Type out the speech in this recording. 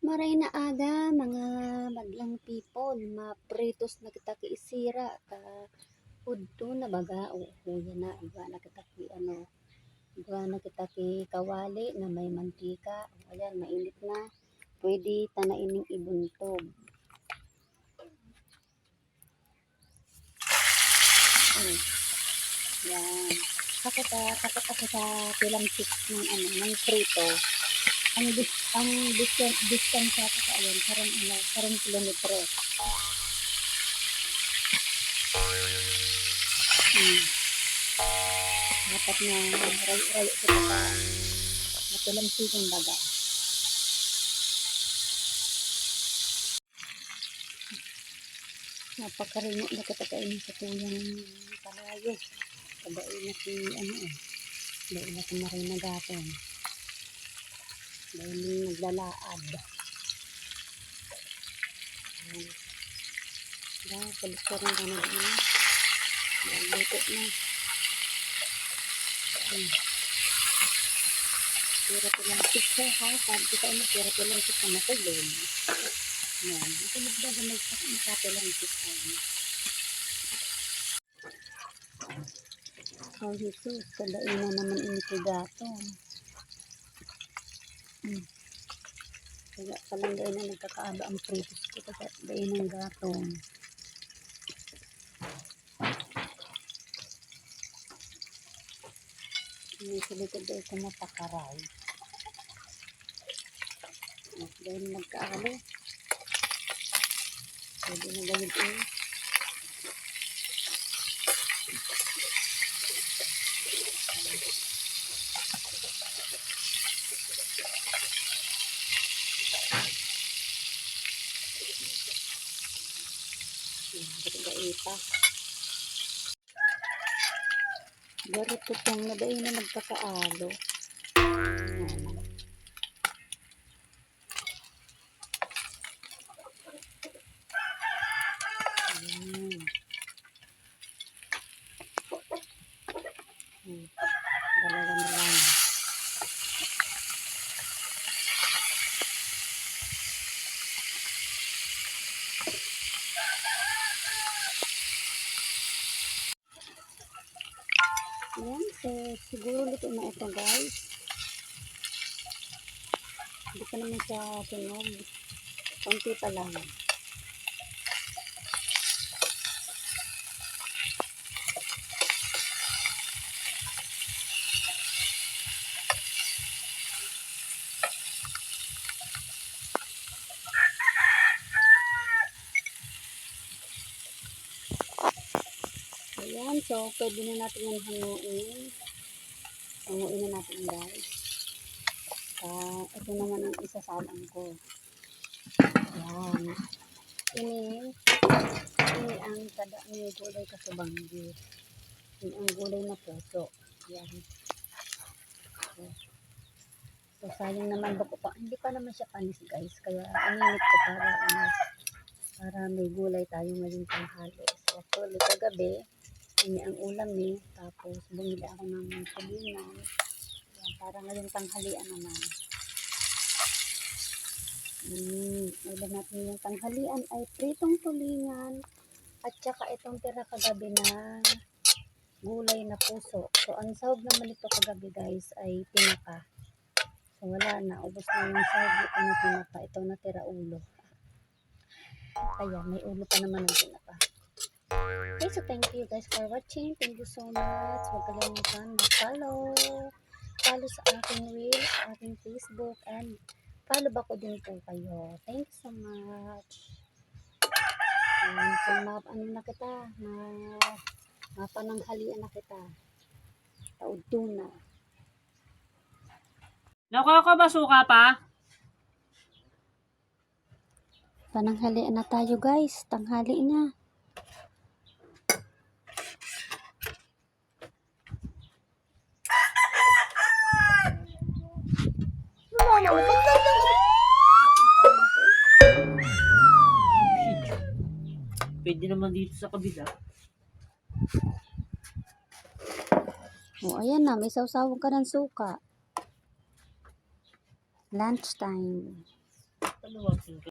Maray na aga mga madlang people, mapritos na kita ki isira ka udto na baga o huya na iba na kita ki iba na kita ki kawali na may mantika. Ayan, mainit na. Pwede tanaining ibuntog. Yan. Sakit ako sa pilang chips ng prito. Ang distance sa ka ayan, karang kilometro. Dapat na rayo-rayo kita pa matulang sikong baga. Napakaringo na kita kainin sa tuyang kalayo. Kabain na si dahil na si maray na gatong. Dahil naglalaad. Dahil palit ka rin ka na din. Nagluto na. Pira lang pizza ha. Sabi kita pira lang pizza na tulog. Yan. Matulog ba na magkapilang pizza. Oh Jesus, kadain na naman inikigatong. Kaya palang dain na nagkakaaba ang pritos ko. Kaya dain ng gatong. Sinikilitid daw ko mapakaray. Dahil nagkaalo. Pwede na gawin eh. Ita. Garot ko itong nadain na nagkakaalo. Dalawa na lang. Ayan, so siguro luto na ito guys. Hindi pa naman siya tunog. Konti pa lang. Ayan, so pwede na natin yung hanguin. Hanguin na natin guys. Ito naman ang isasalang ko. Ayan. Ini ang tada ng gulay kasubanggi. Ini ang gulay na puso. Ayan. So sayang naman bako pa. Hindi pa naman siya panis guys. Kaya aninit ko para may gulay tayo ngayong tanghali. So actually kagabi, ini ang ulam ni. Tapos bumili ako ng tulingan. Para ngayong tanghalian naman. Ulam natin yung tanghalian ay pritong tulingan at saka itong tira kagabi na gulay na puso. So ang sahog naman ito kagabi guys ay tinapa. So wala na, ubos na yung sahog ito na tinapa. Ito natira ulo. Kaya may ulo pa naman ang tinapa. Okay, so thank you guys for watching. Thank you so much. Huwag kalimutan mag-follow sa aking reel, sa aking Facebook, and follow ba ko din po kayo. Thank you so much. And so ano na kita, mapananghalian na kita. Taudto na. Nakakabasuka pa? Pananghalian na tayo guys. Tanghali na. Pwede naman dito sa kabila. Ayan na. May sawsawan ka ng suka. Lunch time. Paluwasin ka.